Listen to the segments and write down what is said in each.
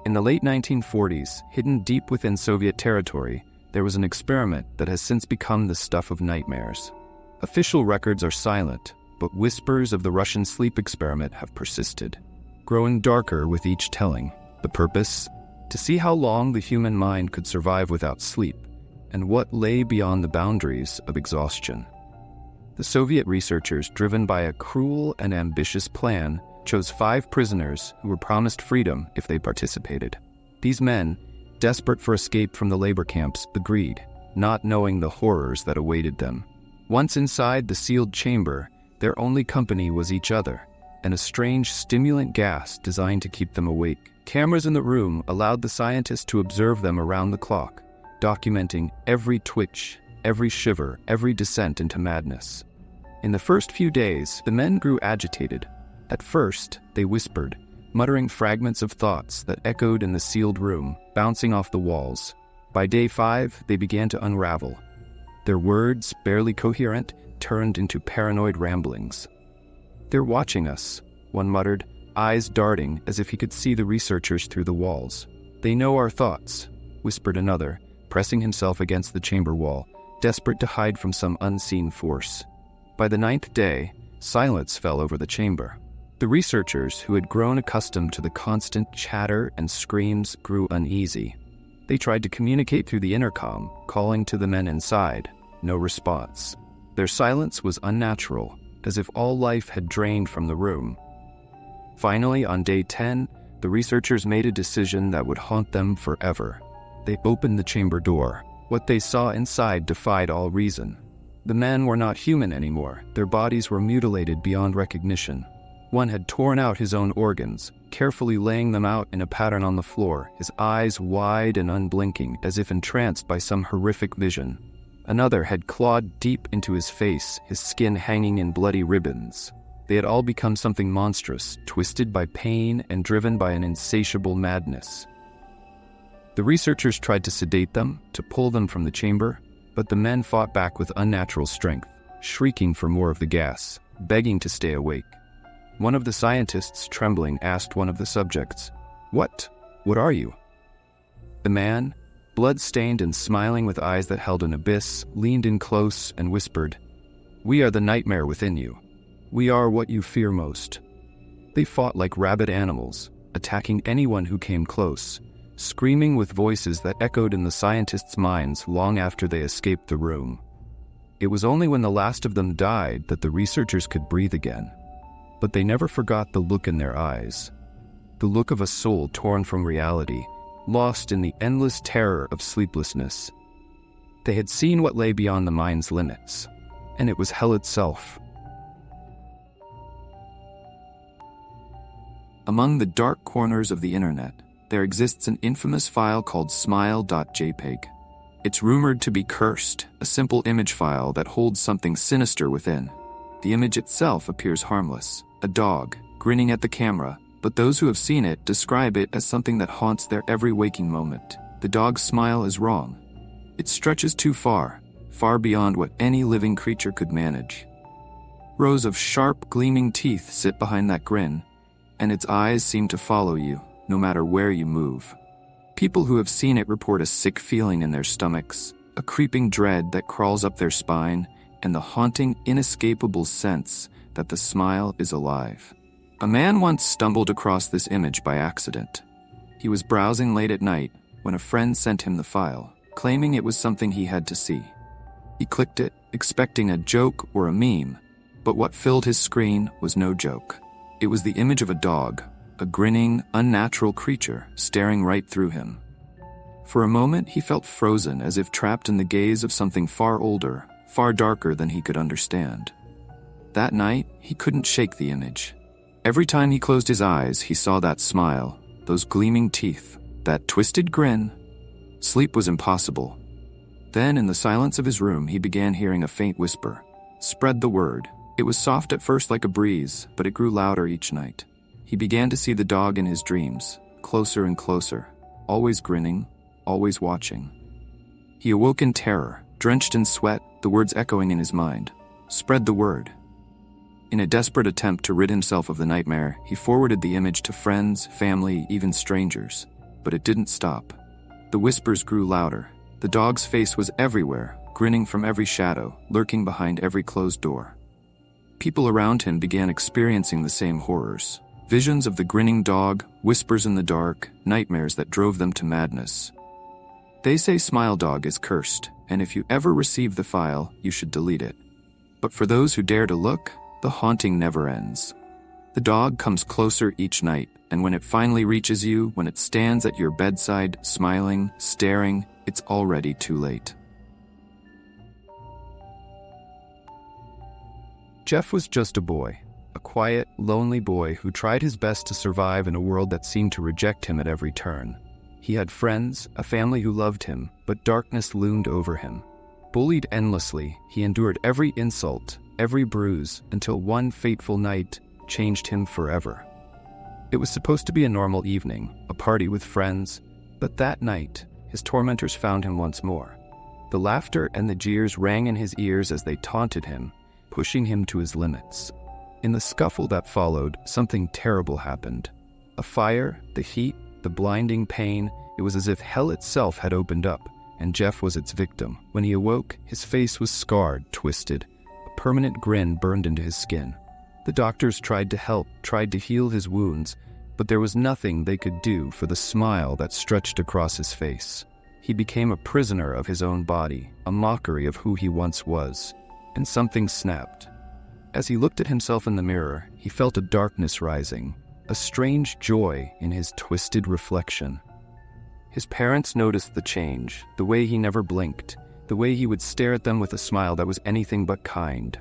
In the late 1940s, hidden deep within Soviet territory, there was an experiment that has since become the stuff of nightmares. Official records are silent, but whispers of the Russian sleep experiment have persisted, growing darker with each telling. The purpose? To see how long the human mind could survive without sleep, and what lay beyond the boundaries of exhaustion. The Soviet researchers, driven by a cruel and ambitious plan, chose 5 prisoners who were promised freedom if they participated. These men, desperate for escape from the labor camps, agreed, not knowing the horrors that awaited them. Once inside the sealed chamber, their only company was each other, and a strange stimulant gas designed to keep them awake. Cameras in the room allowed the scientists to observe them around the clock, documenting every twitch, every shiver, every descent into madness. In the first few days, the men grew agitated. At first, they whispered, muttering fragments of thoughts that echoed in the sealed room, bouncing off the walls. By day 5, they began to unravel. Their words, barely coherent, turned into paranoid ramblings. "They're watching us," one muttered, eyes darting as if he could see the researchers through the walls. "They know our thoughts," whispered another, pressing himself against the chamber wall, desperate to hide from some unseen force. By the 9th day, silence fell over the chamber. The researchers, who had grown accustomed to the constant chatter and screams, grew uneasy. They tried to communicate through the intercom, calling to the men inside. No response. Their silence was unnatural, as if all life had drained from the room. Finally, on day 10, the researchers made a decision that would haunt them forever. They opened the chamber door. What they saw inside defied all reason. The men were not human anymore. Their bodies were mutilated beyond recognition. One had torn out his own organs, carefully laying them out in a pattern on the floor, his eyes wide and unblinking, as if entranced by some horrific vision. Another had clawed deep into his face, his skin hanging in bloody ribbons. They had all become something monstrous, twisted by pain and driven by an insatiable madness. The researchers tried to sedate them, to pull them from the chamber, but the men fought back with unnatural strength, shrieking for more of the gas, begging to stay awake. One of the scientists, trembling, asked one of the subjects, What are you?" The man, blood-stained and smiling with eyes that held an abyss, leaned in close and whispered, "We are the nightmare within you. We are what you fear most." They fought like rabid animals, attacking anyone who came close, screaming with voices that echoed in the scientists' minds long after they escaped the room. It was only when the last of them died that the researchers could breathe again. But they never forgot the look in their eyes, the look of a soul torn from reality, lost in the endless terror of sleeplessness. They had seen what lay beyond the mind's limits, and it was hell itself. Among the dark corners of the internet, there exists an infamous file called smile.jpg. It's rumored to be cursed, a simple image file that holds something sinister within. The image itself appears harmless, a dog, grinning at the camera, but those who have seen it describe it as something that haunts their every waking moment. The dog's smile is wrong. It stretches too far, far beyond what any living creature could manage. Rows of sharp, gleaming teeth sit behind that grin, and its eyes seem to follow you, no matter where you move. People who have seen it report a sick feeling in their stomachs, a creeping dread that crawls up their spine, and the haunting, inescapable sense that the smile is alive. A man once stumbled across this image by accident. He was browsing late at night when a friend sent him the file, claiming it was something he had to see. He clicked it, expecting a joke or a meme, but what filled his screen was no joke. It was the image of a dog, a grinning, unnatural creature staring right through him. For a moment, he felt frozen, as if trapped in the gaze of something far older, far darker than he could understand. That night, he couldn't shake the image. Every time he closed his eyes, he saw that smile, those gleaming teeth, that twisted grin. Sleep was impossible. Then, in the silence of his room, he began hearing a faint whisper. "Spread the word." It was soft at first like a breeze, but it grew louder each night. He began to see the dog in his dreams, closer and closer, always grinning, always watching. He awoke in terror, drenched in sweat, the words echoing in his mind. "Spread the word." In a desperate attempt to rid himself of the nightmare, he forwarded the image to friends, family, even strangers. but it didn't stop. The whispers grew louder. The dog's face was everywhere, grinning from every shadow, lurking behind every closed door. People around him began experiencing the same horrors. Visions of the grinning dog, whispers in the dark, nightmares that drove them to madness. They say Smile Dog is cursed, and if you ever receive the file, you should delete it. But for those who dare to look, the haunting never ends. The dog comes closer each night, and when it finally reaches you, when it stands at your bedside, smiling, staring, it's already too late. Jeff was just a boy, a quiet, lonely boy who tried his best to survive in a world that seemed to reject him at every turn. He had friends, a family who loved him, but darkness loomed over him. Bullied endlessly, he endured every insult, every bruise, until one fateful night changed him forever. It was supposed to be a normal evening, a party with friends, but that night, his tormentors found him once more. The laughter and the jeers rang in his ears as they taunted him, pushing him to his limits. In the scuffle that followed, something terrible happened. A fire, the heat, the blinding pain, it was as if hell itself had opened up, and Jeff was its victim. When he awoke, his face was scarred, twisted. A permanent grin burned into his skin. The doctors tried to help, tried to heal his wounds, but there was nothing they could do for the smile that stretched across his face. He became a prisoner of his own body, a mockery of who he once was. And something snapped. As he looked at himself in the mirror, he felt a darkness rising, a strange joy in his twisted reflection. His parents noticed the change, the way he never blinked, the way he would stare at them with a smile that was anything but kind.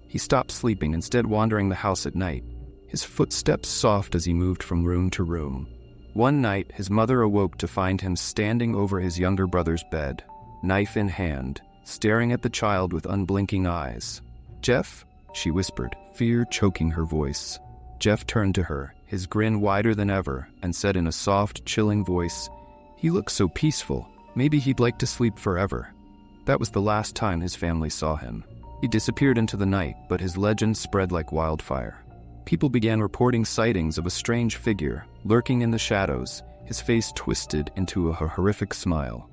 He stopped sleeping, instead wandering the house at night, his footsteps soft as he moved from room to room. One night, his mother awoke to find him standing over his younger brother's bed, knife in hand, staring at the child with unblinking eyes. "Jeff?" she whispered, fear choking her voice. Jeff turned to her, his grin wider than ever, and said in a soft, chilling voice, "He looks so peaceful. Maybe he'd like to sleep forever." That was the last time his family saw him. He disappeared into the night, but his legend spread like wildfire. People began reporting sightings of a strange figure, lurking in the shadows, his face twisted into a horrific smile.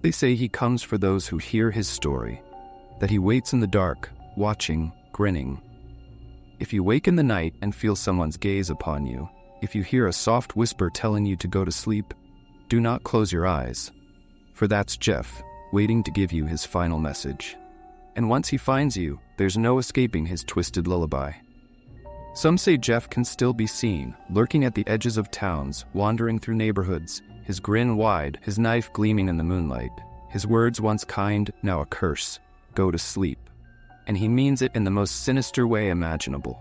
They say he comes for those who hear his story, that he waits in the dark, watching, grinning. If you wake in the night and feel someone's gaze upon you, if you hear a soft whisper telling you to go to sleep, do not close your eyes, for that's Jeff, waiting to give you his final message. And once he finds you, there's no escaping his twisted lullaby. Some say Jeff can still be seen, lurking at the edges of towns, wandering through neighborhoods, his grin wide, his knife gleaming in the moonlight. His words once kind, now a curse. Go to sleep. And he means it in the most sinister way imaginable.